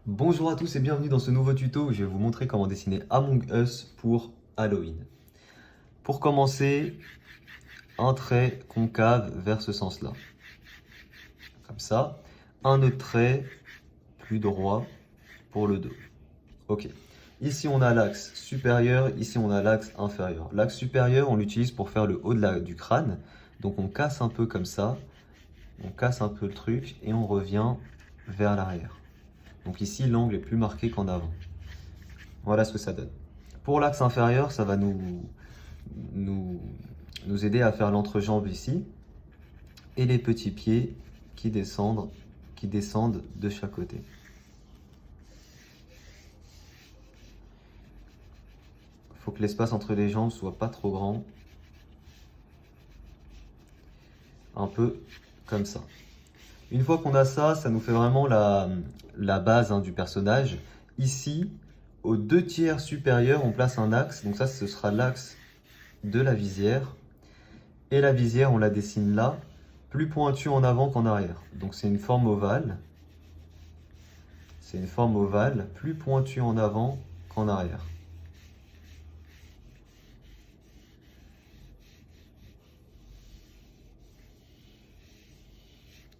Bonjour à tous et bienvenue dans ce nouveau tuto où je vais vous montrer comment dessiner Among Us pour Halloween. Pour commencer, un trait concave vers ce sens-là. Comme ça. Un autre trait plus droit pour le dos. Ok. Ici on a l'axe supérieur, ici on a l'axe inférieur. L'axe supérieur on l'utilise pour faire le haut du crâne. Donc on casse un peu comme ça. On casse un peu le truc et on revient vers l'arrière. Donc ici l'angle est plus marqué qu'en avant. Voilà ce que ça donne. Pour l'axe inférieur, ça va nous, nous aider à faire l'entrejambe ici et les petits pieds qui descendent de chaque côté. Il faut que l'espace entre les jambes soit pas trop grand. Un peu comme ça. Une fois qu'on a ça, ça nous fait vraiment la base du personnage. Ici, aux 2/3 supérieurs, on place un axe. Donc ça, ce sera l'axe de la visière. Et la visière, on la dessine là, plus pointue en avant qu'en arrière. Donc c'est une forme ovale. C'est une forme ovale, plus pointue en avant qu'en arrière.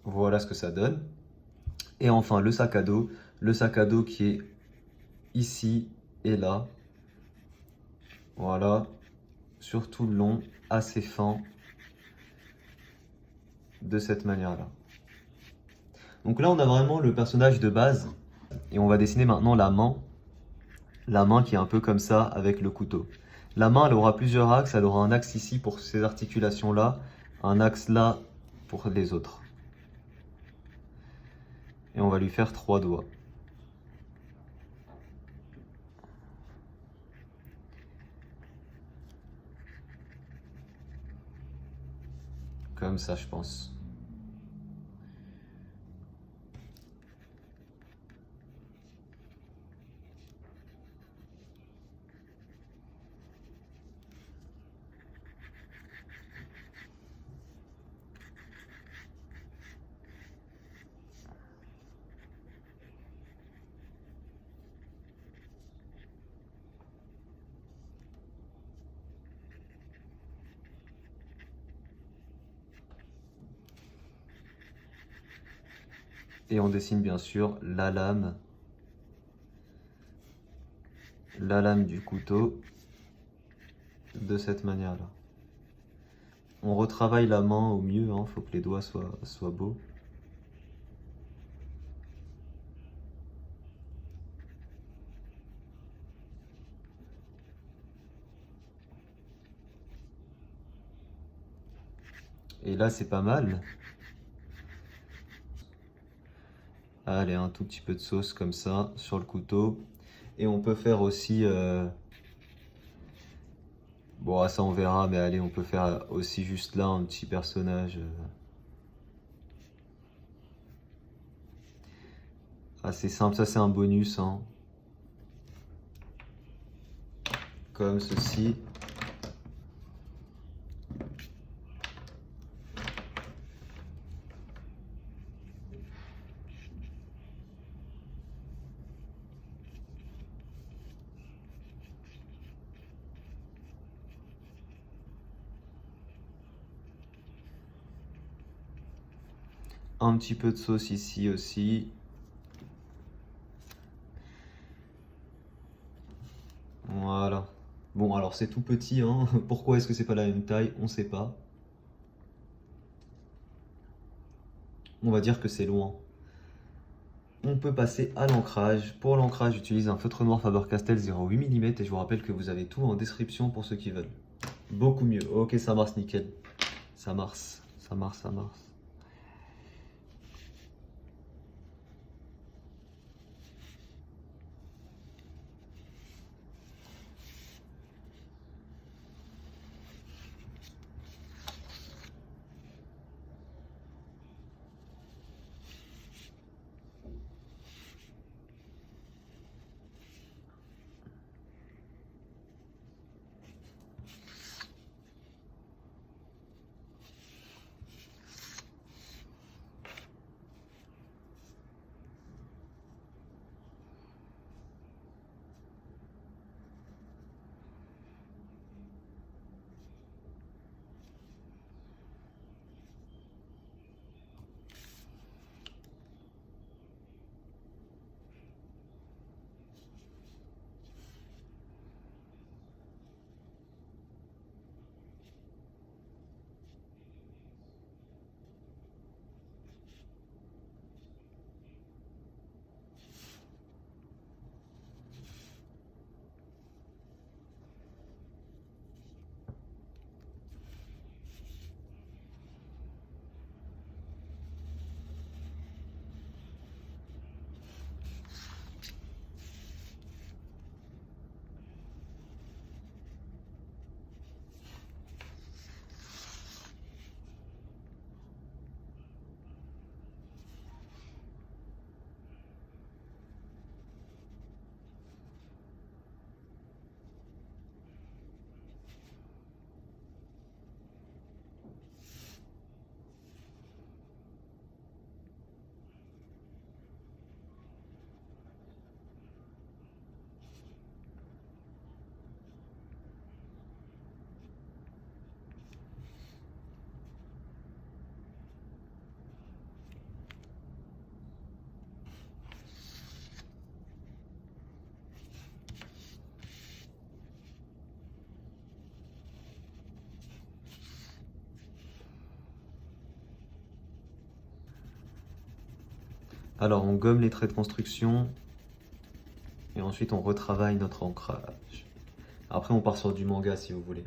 Voilà ce que ça donne. Et enfin, le sac à dos. Le sac à dos qui est ici et là. Voilà. Sur tout le long, assez fin. De cette manière-là. Donc là, on a vraiment le personnage de base. Et on va dessiner maintenant la main. La main qui est un peu comme ça avec le couteau. La main, elle aura plusieurs axes. Elle aura un axe ici pour ces articulations-là. Un axe là pour les autres. Et on va lui faire 3 doigts. Comme ça, je pense. Et on dessine bien sûr la lame du couteau de cette manière-là. On retravaille la main au mieux, faut que les doigts soient beaux. Et là, c'est pas mal. Allez, un tout petit peu de sauce comme ça sur le couteau. Et on peut faire aussi... Bon, ça on verra, mais allez, on peut faire aussi juste là un petit personnage assez simple. Ça, c'est un bonus, comme ceci. Un petit peu de sauce ici aussi. Voilà. Bon, alors c'est tout petit, Pourquoi est-ce que c'est pas la même taille? On sait pas. On va dire que c'est loin. On peut passer à l'ancrage. Pour l'ancrage, j'utilise un feutre noir Faber-Castell 0,8 mm et je vous rappelle que vous avez tout en description pour ceux qui veulent. Beaucoup mieux. Ok, ça marche nickel. Ça marche, ça marche, ça marche. Alors on gomme les traits de construction et ensuite on retravaille notre ancrage. Après on part sur du manga si vous voulez.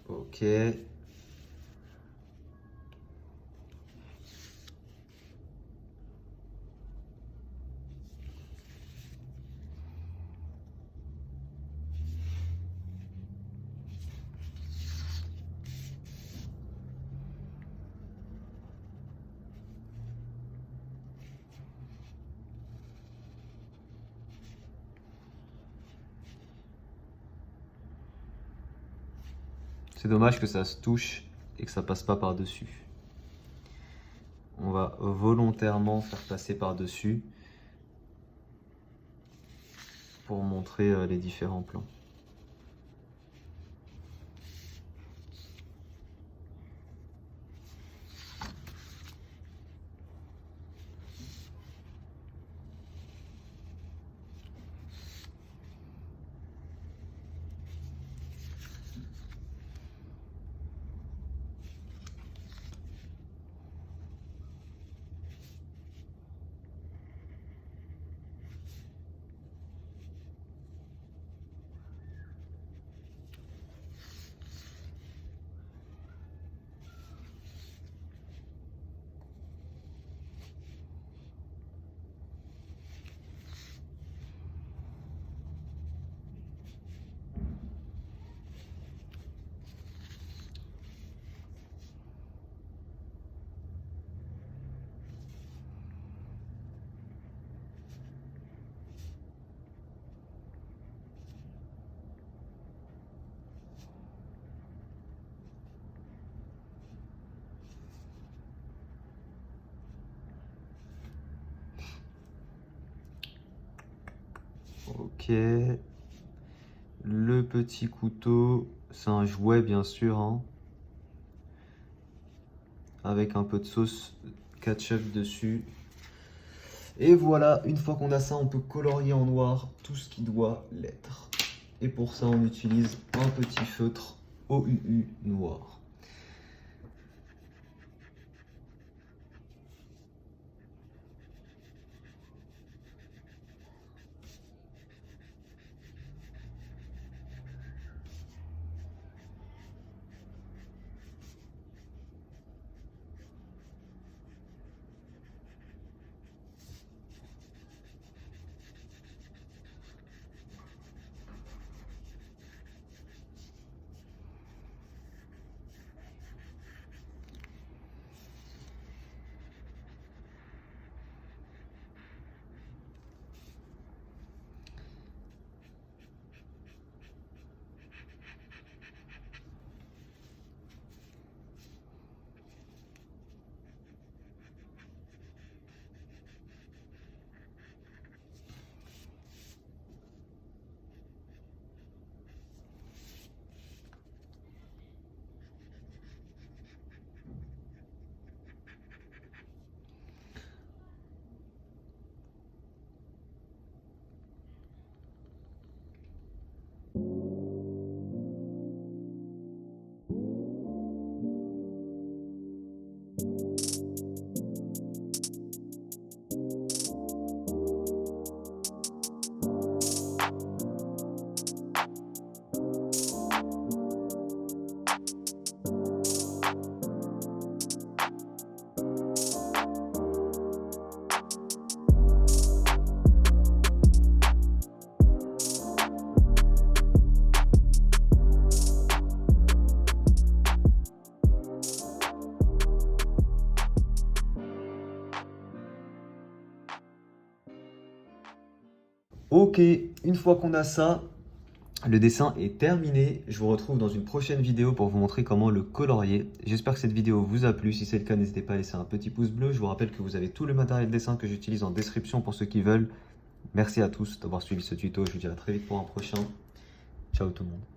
Ok. C'est dommage que ça se touche et que ça passe pas par-dessus. On va volontairement faire passer par-dessus pour montrer les différents plans. Ok. Le petit couteau, c'est un jouet bien sûr, hein, avec un peu de sauce ketchup dessus. Et voilà, une fois qu'on a ça, on peut colorier en noir tout ce qui doit l'être. Et pour ça, on utilise un petit feutre OUU noir. Ok, une fois qu'on a ça, Le dessin est terminé, je vous retrouve dans une prochaine vidéo pour vous montrer comment le colorier. J'espère que cette vidéo vous a plu, si c'est le cas n'hésitez pas à laisser un petit pouce bleu. Je vous rappelle que vous avez tout le matériel de dessin que j'utilise en description pour ceux qui veulent. Merci à tous d'avoir suivi ce tuto, je vous dis à très vite pour un prochain. Ciao tout le monde.